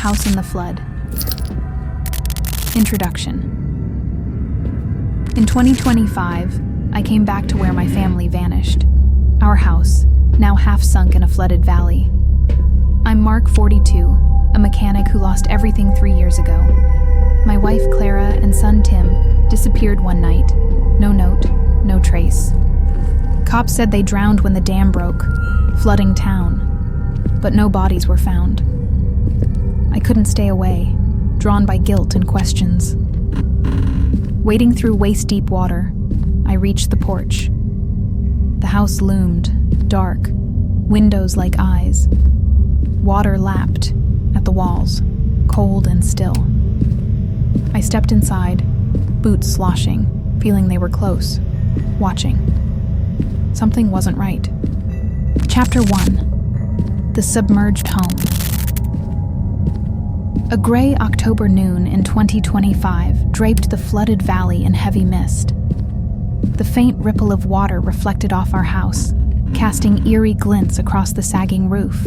House in the Flood. Introduction. In 2025, I came back to where my family vanished. Our house, now half sunk in a flooded valley. I'm Mark, 42, a mechanic who lost everything 3 years ago. My wife Clara and son Tim disappeared one night. No note, no trace. Cops said they drowned when the dam broke, flooding town, but no bodies were found. I couldn't stay away, drawn by guilt and questions. Wading through waist-deep water, I reached the porch. The house loomed, dark, windows like eyes. Water lapped at the walls, cold and still. I stepped inside, boots sloshing, feeling they were close, watching. Something wasn't right. Chapter 1. The Submerged Home. A gray October noon in 2025 draped the flooded valley in heavy mist. The faint ripple of water reflected off our house, casting eerie glints across the sagging roof.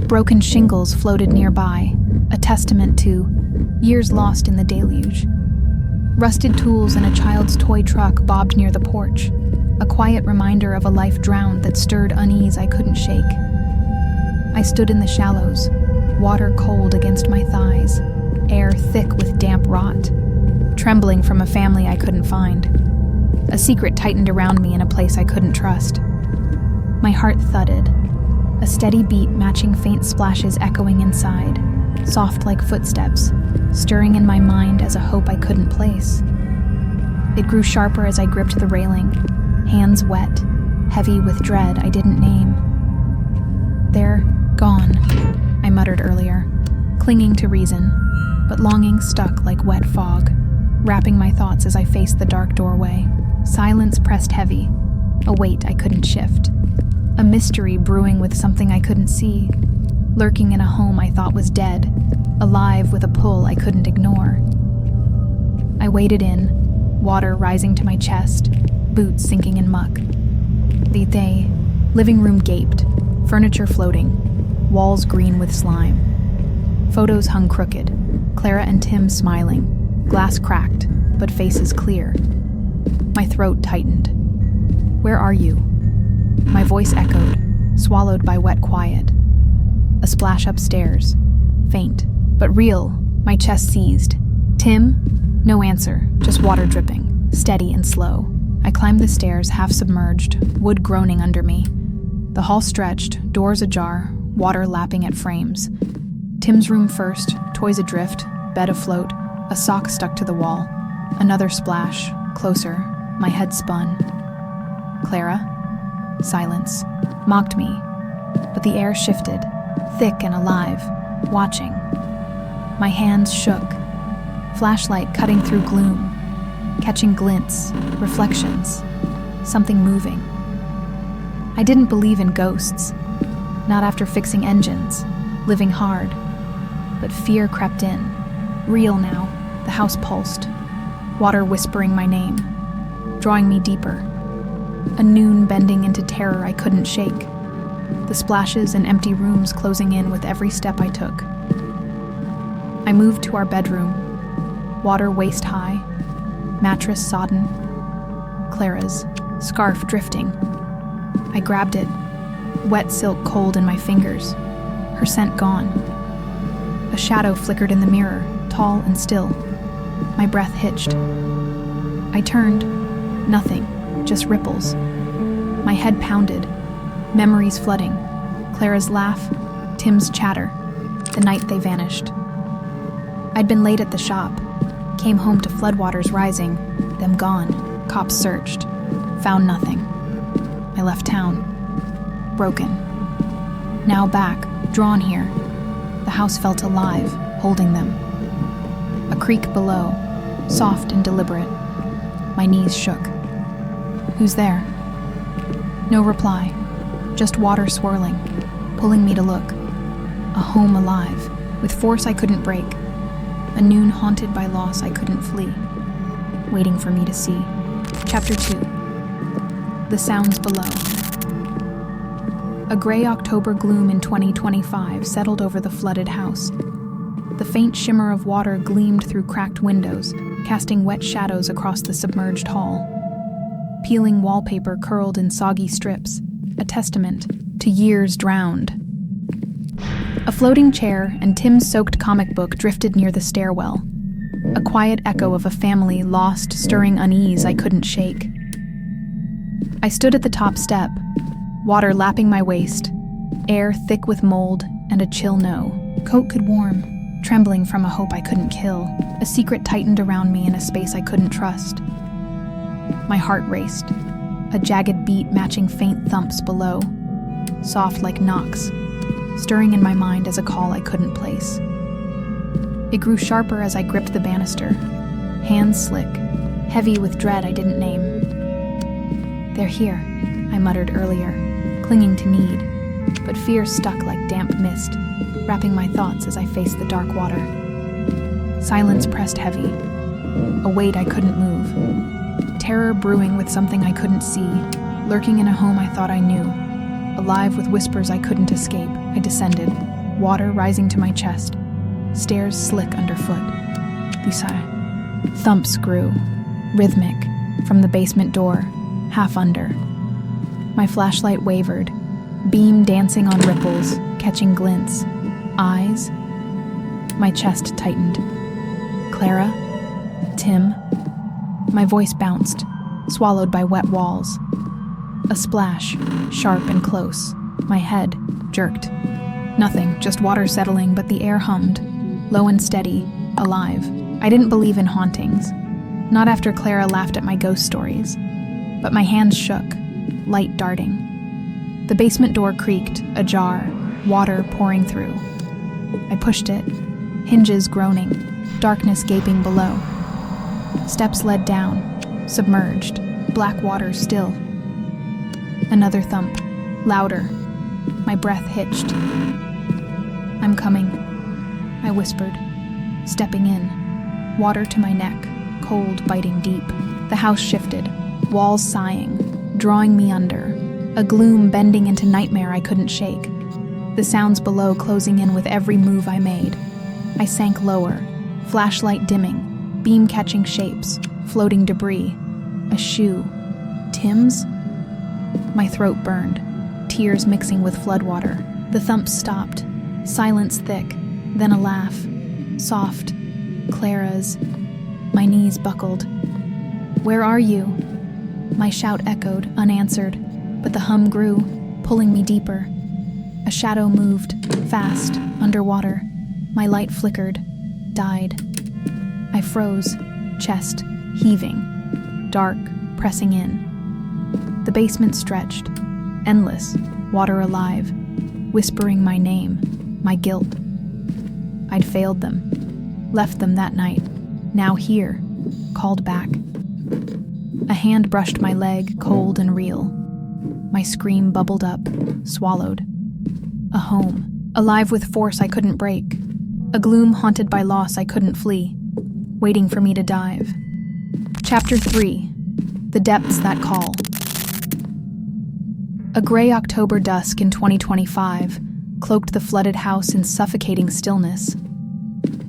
Broken shingles floated nearby, a testament to years lost in the deluge. Rusted tools and a child's toy truck bobbed near the porch, a quiet reminder of a life drowned that stirred unease I couldn't shake. I stood in the shallows, water cold against my thighs, air thick with damp rot, trembling from a family I couldn't find. A secret tightened around me in a place I couldn't trust. My heart thudded, a steady beat matching faint splashes echoing inside, soft like footsteps, stirring in my mind as a hope I couldn't place. It grew sharper as I gripped the railing, hands wet, heavy with dread I didn't name. They're gone, I muttered earlier, clinging to reason, but longing stuck like wet fog, wrapping my thoughts as I faced the dark doorway. Silence pressed heavy, a weight I couldn't shift. A mystery brewing with something I couldn't see, lurking in a home I thought was dead, alive with a pull I couldn't ignore. I waded in, water rising to my chest, boots sinking in muck. The living room gaped, furniture floating, walls green with slime. Photos hung crooked, Clara and Tim smiling, glass cracked, but faces clear. My throat tightened. Where are you? My voice echoed, swallowed by wet quiet. A splash upstairs, faint, but real, my chest seized. Tim? No answer, just water dripping, steady and slow. I climbed the stairs, half submerged, wood groaning under me. The hall stretched, doors ajar, water lapping at frames. Tim's room first, toys adrift, bed afloat, a sock stuck to the wall. Another splash, closer, my head spun. Clara? Silence. Mocked me. But the air shifted, thick and alive, watching. My hands shook, flashlight cutting through gloom, catching glints, reflections, something moving. I didn't believe in ghosts, not after fixing engines, living hard. But fear crept in, real now. The house pulsed, water whispering my name, drawing me deeper. A noon bending into terror I couldn't shake. The splashes and empty rooms closing in with every step I took. I moved to our bedroom, water waist high, mattress sodden, Clara's, scarf drifting. I grabbed it, wet silk cold in my fingers, her scent gone. A shadow flickered in the mirror, tall and still. My breath hitched. I turned, nothing, just ripples. My head pounded, memories flooding. Clara's laugh, Tim's chatter, the night they vanished. I'd been late at the shop, came home to floodwaters rising, them gone. Cops searched, found nothing. I left town, broken. Now back, drawn here. The house felt alive, holding them. A creak below, soft and deliberate. My knees shook. Who's there? No reply, just water swirling, pulling me to look. A home alive, with force I couldn't break. A noon haunted by loss I couldn't flee, waiting for me to see. Chapter 2. The Sounds Below. A gray October gloom in 2025 settled over the flooded house. The faint shimmer of water gleamed through cracked windows, casting wet shadows across the submerged hall. Peeling wallpaper curled in soggy strips, a testament to years drowned. A floating chair and Tim's soaked comic book drifted near the stairwell, a quiet echo of a family lost, stirring unease I couldn't shake. I stood at the top step, water lapping my waist, air thick with mold and a chill no. Coat could warm, trembling from a hope I couldn't kill. A secret tightened around me in a space I couldn't trust. My heart raced, a jagged beat matching faint thumps below, soft like knocks, stirring in my mind as a call I couldn't place. It grew sharper as I gripped the banister, hands slick, heavy with dread I didn't name. "They're here," I muttered earlier, clinging to need, but fear stuck like damp mist, wrapping my thoughts as I faced the dark water. Silence pressed heavy, a weight I couldn't move. Terror brewing with something I couldn't see, lurking in a home I thought I knew. Alive with whispers I couldn't escape, I descended, water rising to my chest, stairs slick underfoot. Thumps grew, rhythmic, from the basement door, half under. My flashlight wavered, beam dancing on ripples, catching glints. Eyes? My chest tightened. Clara? Tim? My voice bounced, swallowed by wet walls. A splash, sharp and close. My head jerked. Nothing, just water settling, but the air hummed, low and steady, alive. I didn't believe in hauntings. Not after Clara laughed at my ghost stories. But my hands shook, light darting. The basement door creaked, ajar, water pouring through. I pushed it, hinges groaning, darkness gaping below. Steps led down, submerged, black water still. Another thump, louder. My breath hitched. "I'm coming," I whispered, stepping in, water to my neck, cold biting deep. The house shifted, walls sighing, drawing me under, a gloom bending into nightmare I couldn't shake. The sounds below closing in with every move I made. I sank lower, flashlight dimming, beam catching shapes, floating debris. A shoe. Tim's? My throat burned, tears mixing with floodwater. The thumps stopped, silence thick, then a laugh, soft, Clara's. My knees buckled. "Where are you?" My shout echoed, unanswered, but the hum grew, pulling me deeper. A shadow moved, fast, underwater. My light flickered, died. I froze, chest heaving, dark, pressing in. The basement stretched, endless, water alive, whispering my name, my guilt. I'd failed them, left them that night, now here, called back. A hand brushed my leg, cold and real. My scream bubbled up, swallowed. A home, alive with force I couldn't break. A gloom haunted by loss I couldn't flee, waiting for me to dive. Chapter 3. The Depths That Call. A gray October dusk in 2025 cloaked the flooded house in suffocating stillness.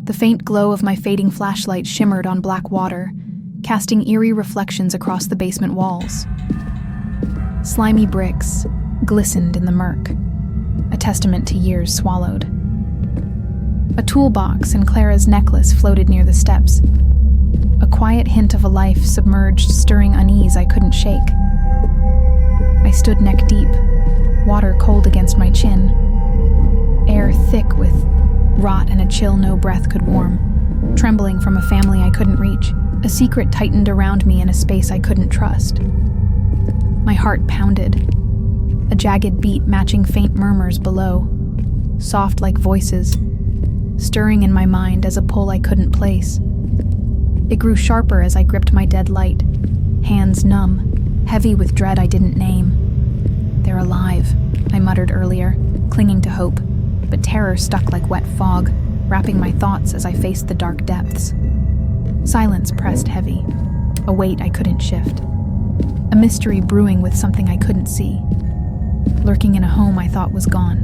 The faint glow of my fading flashlight shimmered on black water, casting eerie reflections across the basement walls. Slimy bricks glistened in the murk, a testament to years swallowed. A toolbox and Clara's necklace floated near the steps, a quiet hint of a life submerged, stirring unease I couldn't shake. I stood neck deep, water cold against my chin, air thick with rot and a chill no breath could warm, trembling from a family I couldn't reach. A secret tightened around me in a space I couldn't trust. My heart pounded, a jagged beat matching faint murmurs below, soft like voices, stirring in my mind as a pull I couldn't place. It grew sharper as I gripped my dead light, hands numb, heavy with dread I didn't name. "They're alive," I muttered earlier, clinging to hope, but terror stuck like wet fog, wrapping my thoughts as I faced the dark depths. Silence pressed heavy, a weight I couldn't shift. A mystery brewing with something I couldn't see, lurking in a home I thought was gone,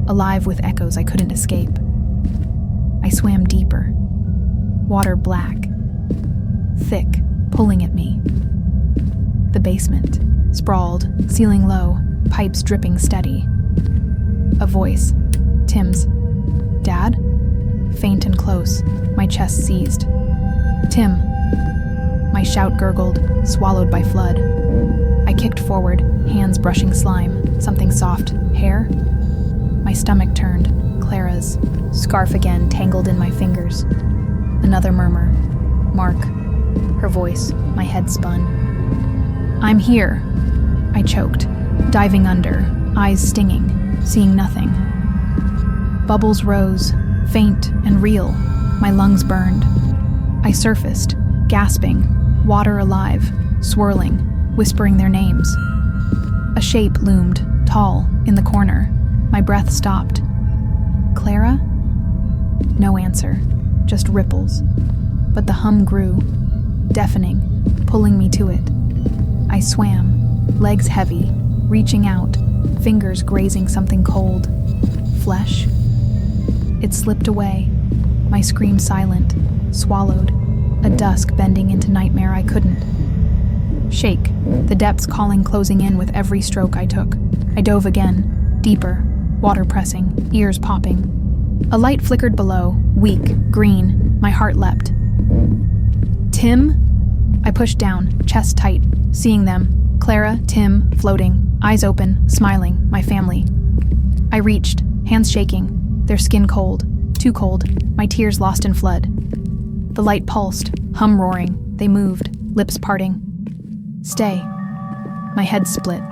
alive with echoes I couldn't escape. swam deeper. Water black, thick, pulling at me. The basement, sprawled, ceiling low, pipes dripping steady. A voice. Tim's. Dad? Faint and close, my chest seized. Tim. My shout gurgled, swallowed by flood. I kicked forward, hands brushing slime, something soft. Hair? My stomach turned, Clara's. Scarf again tangled in my fingers. Another murmur. Mark. Her voice, my head spun. I'm here, I choked, diving under, eyes stinging, seeing nothing. Bubbles rose, faint and real, my lungs burned. I surfaced, gasping, water alive, swirling, whispering their names. A shape loomed, tall, in the corner. My breath stopped. Clara? No answer, just ripples. But the hum grew, deafening, pulling me to it. I swam, legs heavy, reaching out, fingers grazing something cold. Flesh? It slipped away, my scream silent, swallowed, a dusk bending into nightmare I couldn't. Shake, the depths closing in with every stroke I took. I dove again, deeper, water pressing, ears popping. A light flickered below, weak, green, my heart leapt. Tim? I pushed down, chest tight, seeing them. Clara, Tim, floating, eyes open, smiling, my family. I reached, hands shaking, their skin cold, too cold, my tears lost in flood. The light pulsed, hum roaring, they moved, lips parting. Stay. My head split,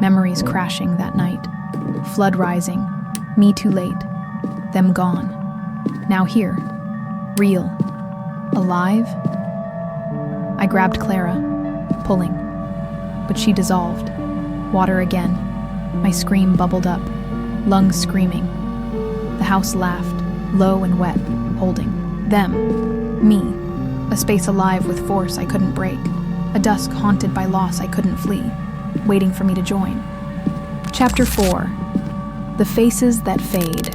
memories crashing that night. Flood rising, me too late, them gone. Now here, real, alive. I grabbed Clara, pulling, but she dissolved. Water again. My scream bubbled up, lungs screaming. The house laughed, low and wet, holding. Them. Me. A space alive with force I couldn't break. A dusk haunted by loss I couldn't flee, waiting for me to join. Chapter 4. The Faces That Fade.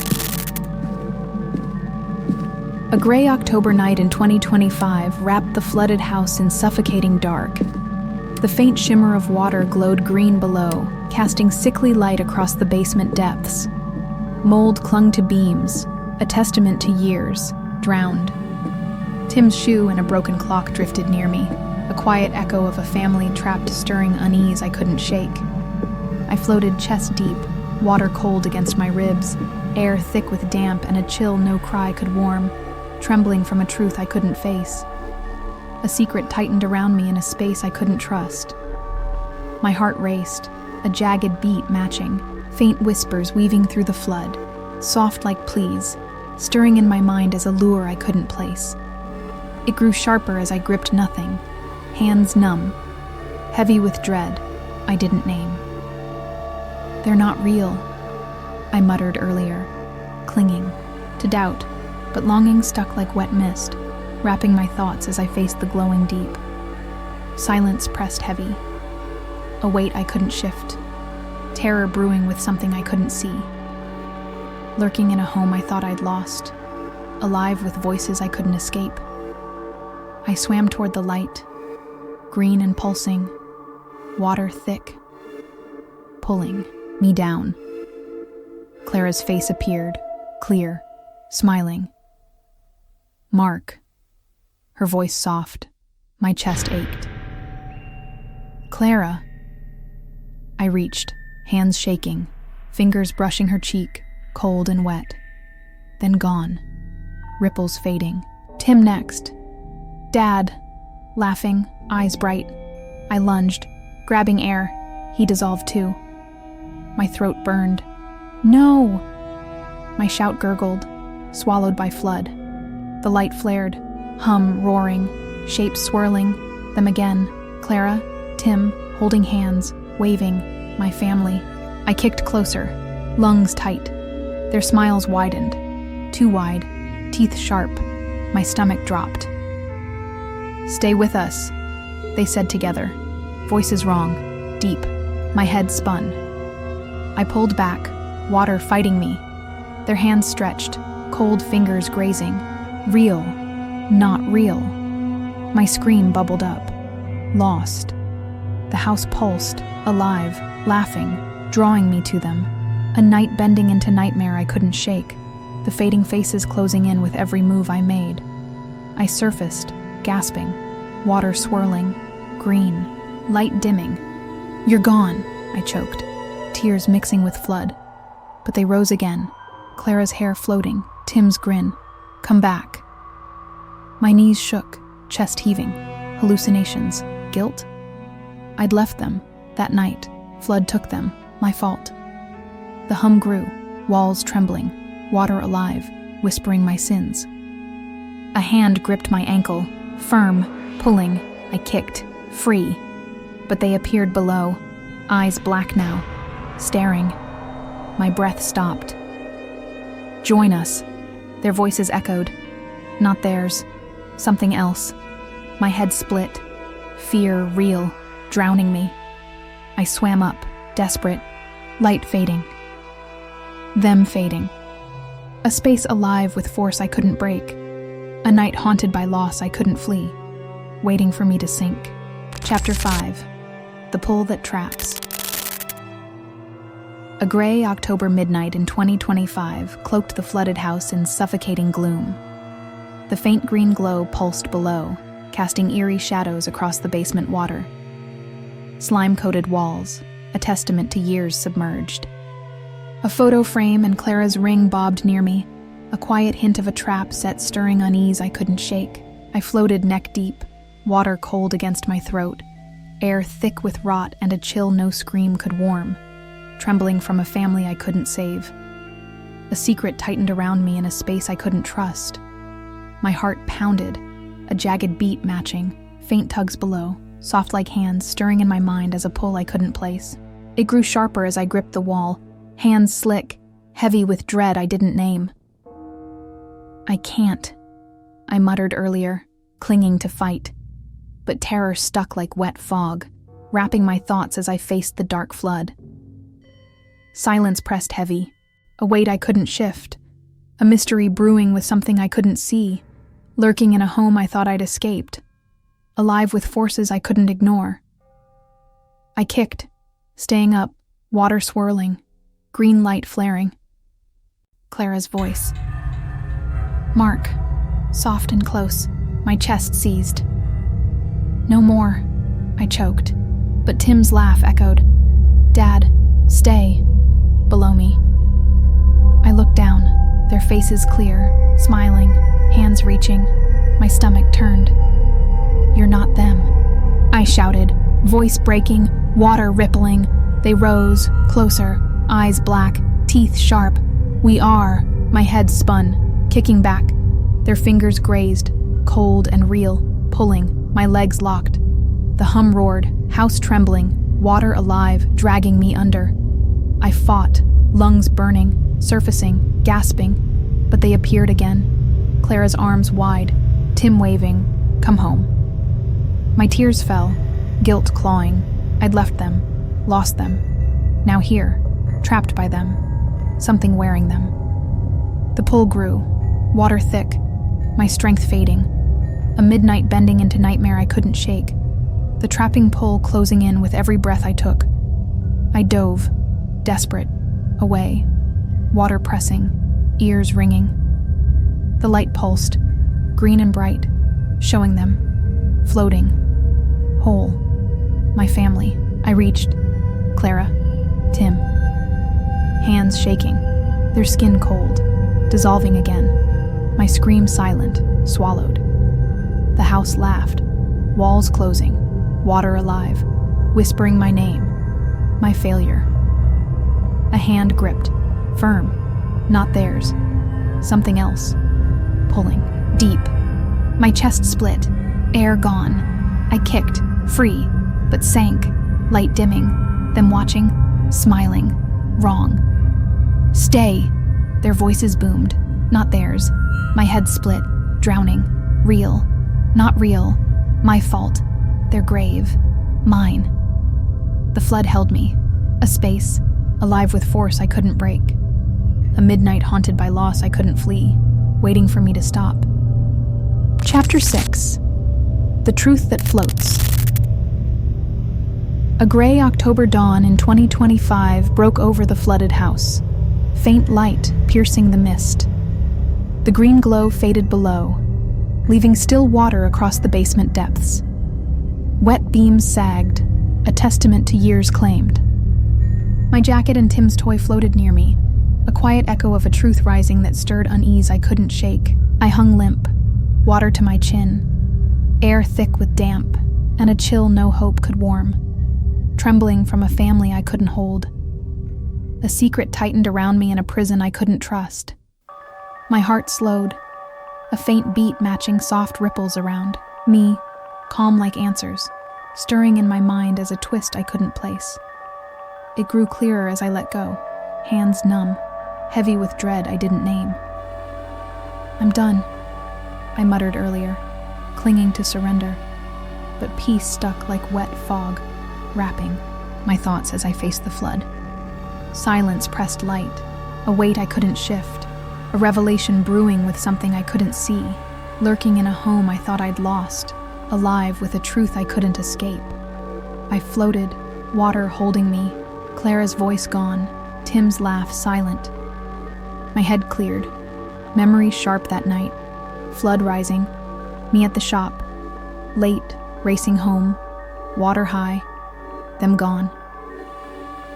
A gray October night in 2025 wrapped the flooded house in suffocating dark. The faint shimmer of water glowed green below, casting sickly light across the basement depths. Mold clung to beams, a testament to years, drowned. Tim's shoe and a broken clock drifted near me, a quiet echo of a family trapped stirring unease I couldn't shake. I floated chest deep, water cold against my ribs, air thick with damp and a chill no cry could warm, trembling from a truth I couldn't face. A secret tightened around me in a space I couldn't trust. My heart raced, a jagged beat matching, faint whispers weaving through the flood, soft like pleas, stirring in my mind as a lure I couldn't place. It grew sharper as I gripped nothing, hands numb, heavy with dread I didn't name. They're not real, I muttered earlier, clinging to doubt, but longing stuck like wet mist, wrapping my thoughts as I faced the glowing deep. Silence pressed heavy, a weight I couldn't shift, terror brewing with something I couldn't see. Lurking in a home I thought I'd lost, alive with voices I couldn't escape. I swam toward the light, green and pulsing, water thick, pulling me down. Clara's face appeared, clear, smiling. Mark. Her voice soft, my chest ached. Clara. I reached, hands shaking, fingers brushing her cheek, cold and wet. Then gone, ripples fading. Tim next. Dad. Laughing, eyes bright. I lunged, grabbing air. He dissolved too. My throat burned. No! My shout gurgled, swallowed by flood. The light flared, hum roaring, shapes swirling, them again. Clara, Tim, holding hands, waving, my family. I kicked closer, lungs tight. Their smiles widened, too wide, teeth sharp. My stomach dropped. Stay with us, they said together. Voices wrong, deep. My head spun. I pulled back, water fighting me. Their hands stretched, cold fingers grazing. Real, not real. My scream bubbled up. Lost. The house pulsed, alive, laughing, drawing me to them. A night bending into nightmare I couldn't shake, the fading faces closing in with every move I made. I surfaced, gasping, water swirling, green, light dimming. "You're gone," I choked, tears mixing with flood. But they rose again, Clara's hair floating, Tim's grin. "Come back." My knees shook, chest heaving. Hallucinations, guilt? I'd left them, that night. Flood took them, my fault. The hum grew, walls trembling, water alive, whispering my sins. A hand gripped my ankle, firm, pulling. I kicked, free. But they appeared below, eyes black now, staring. My breath stopped. "Join us," their voices echoed. Not theirs, something else. My head split, fear real, drowning me. I swam up, desperate, light fading. Them fading. A space alive with force I couldn't break. A night haunted by loss I couldn't flee, waiting for me to sink. Chapter 5. The Pull That Traps. A gray October midnight in 2025 cloaked the flooded house in suffocating gloom. The faint green glow pulsed below, casting eerie shadows across the basement water. Slime-coated walls, a testament to years submerged. A photo frame and Clara's ring bobbed near me, a quiet hint of a trap set stirring unease I couldn't shake. I floated neck deep, water cold against my throat, air thick with rot and a chill no scream could warm, trembling from a family I couldn't save. A secret tightened around me in a space I couldn't trust. My heart pounded, a jagged beat matching, faint tugs below, soft like hands stirring in my mind as a pull I couldn't place. It grew sharper as I gripped the wall, hands slick, heavy with dread I didn't name. "I can't," I muttered earlier, clinging to fight. But terror stuck like wet fog, wrapping my thoughts as I faced the dark flood. Silence pressed heavy, a weight I couldn't shift, a mystery brewing with something I couldn't see, lurking in a home I thought I'd escaped, alive with forces I couldn't ignore. I kicked, staying up, water swirling, green light flaring. Clara's voice. "Mark," soft and close, my chest seized. "No more," I choked, but Tim's laugh echoed. "Dad, stay," below me. I looked down, their faces clear, smiling, hands reaching. My stomach turned. "You're not them," I shouted, voice breaking, water rippling. They rose, closer, eyes black, teeth sharp. "We are," my head spun, kicking back. Their fingers grazed, cold and real, pulling, my legs locked. The hum roared, house trembling, water alive, dragging me under. I fought, lungs burning, surfacing, gasping, but they appeared again. Clara's arms wide, Tim waving, "Come home." My tears fell, guilt clawing. I'd left them, lost them. Now here, trapped by them, something wearing them. The pull grew, water thick, my strength fading. A midnight bending into nightmare I couldn't shake. The trapping pull closing in with every breath I took. I dove, desperate, away, water pressing, ears ringing. The light pulsed, green and bright, showing them, floating, whole. My family. I reached. Clara, Tim. Hands shaking, their skin cold, dissolving again. My scream silent, swallowed. The house laughed, walls closing, water alive, whispering my name, my failure. A hand gripped, firm, not theirs, something else, pulling, deep. My chest split, air gone. I kicked, free, but sank, light dimming, them watching, smiling, wrong. "Stay," their voices boomed, not theirs. My head split, drowning, real, not real, my fault, their grave, mine. The flood held me, a space, alive with force I couldn't break. A midnight haunted by loss I couldn't flee, waiting for me to stop. Chapter 6. The Truth That Floats. A gray October dawn in 2025 broke over the flooded house, faint light piercing the mist. The green glow faded below, leaving still water across the basement depths. Wet beams sagged, a testament to years claimed. My jacket and Tim's toy floated near me, a quiet echo of a truth rising that stirred unease I couldn't shake. I hung limp, water to my chin, air thick with damp, and a chill no hope could warm. Trembling from a family I couldn't hold. A secret tightened around me in a prison I couldn't trust. My heart slowed, a faint beat matching soft ripples around me, calm like answers, stirring in my mind as a twist I couldn't place. It grew clearer as I let go, hands numb, heavy with dread I didn't name. "I'm done," I muttered earlier, clinging to surrender, but peace stuck like wet fog, wrapping my thoughts as I faced the flood. Silence pressed light, a weight I couldn't shift, a revelation brewing with something I couldn't see, lurking in a home I thought I'd lost, alive with a truth I couldn't escape. I floated, water holding me, Clara's voice gone, Tim's laugh silent. My head cleared, memories sharp that night, flood rising, me at the shop, late, racing home, water high, them gone.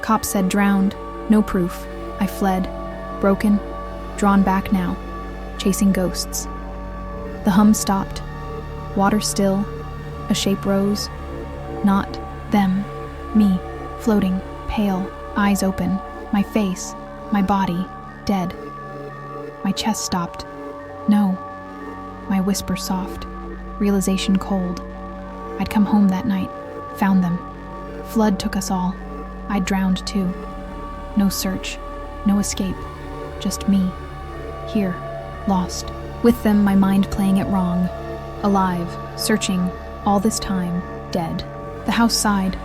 Cops said drowned, no proof. I fled, broken, drawn back now, chasing ghosts. The hum stopped, water still, a shape rose. Not them, me, floating, pale, eyes open, my face, my body, dead. My chest stopped. No. My whisper soft, realization cold. I'd come home that night, found them. Flood took us all. I'd drowned too. No search, no escape, just me, here, lost. With them, my mind playing it wrong. Alive, searching, all this time, dead. The house sighed,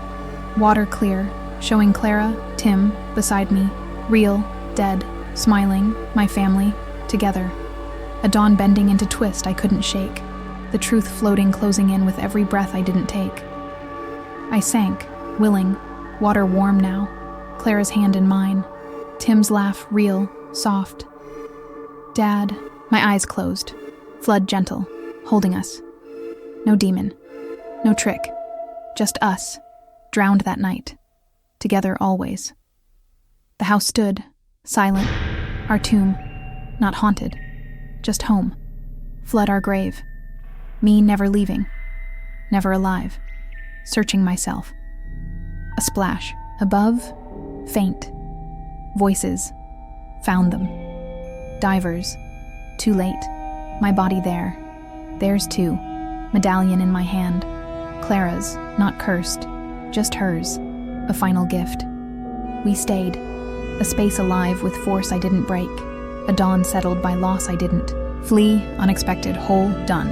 water clear, showing Clara, Tim, beside me, real, dead, smiling, my family, together. A dawn bending into twist I couldn't shake, the truth floating closing in with every breath I didn't take. I sank, willing, water warm now, Clara's hand in mine, Tim's laugh real, soft. Dad, my eyes closed, flood gentle, holding us. No demon, no trick, just us, drowned that night, together always. The house stood, silent, our tomb, not haunted, just home, flood our grave, me never leaving, never alive, searching myself. A splash, above, faint, voices, found them. Divers, too late, my body there, theirs too, medallion in my hand, Clara's, not cursed, just hers, a final gift. We stayed, a space alive with force I didn't break, a dawn settled by loss I didn't. Flee, unexpected, whole, done.